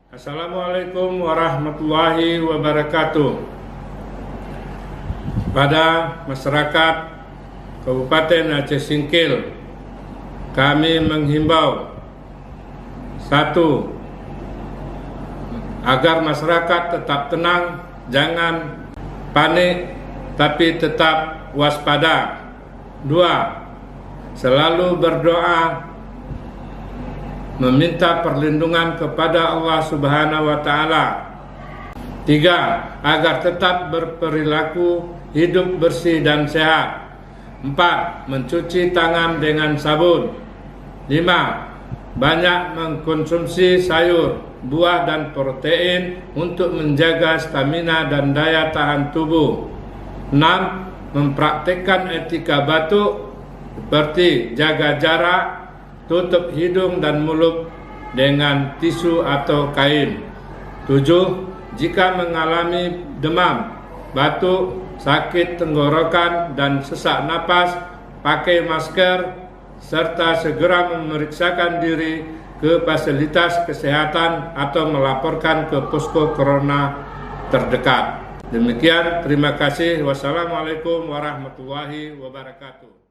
Assalamualaikum warahmatullahi wabarakatuh. Pada masyarakat Kabupaten Aceh Singkil, kami menghimbau satu, agar masyarakat tetap tenang, jangan panik, tapi tetap waspada. Dua, selalu berdoa, meminta perlindungan kepada Allah Subhanahu wa Ta'ala. Tiga, agar tetap berperilaku hidup bersih dan sehat. Empat, mencuci tangan dengan sabun. Lima, banyak mengkonsumsi sayur, buah dan protein untuk menjaga stamina dan daya tahan tubuh. Enam, mempraktikkan etika batuk seperti jaga jarak, tutup hidung dan mulut dengan tisu atau kain. 7. Jika mengalami demam, batuk, sakit tenggorokan, dan sesak napas, pakai masker, serta segera memeriksakan diri ke fasilitas kesehatan atau melaporkan ke posko corona terdekat. Demikian, terima kasih. Wassalamualaikum warahmatullahi wabarakatuh.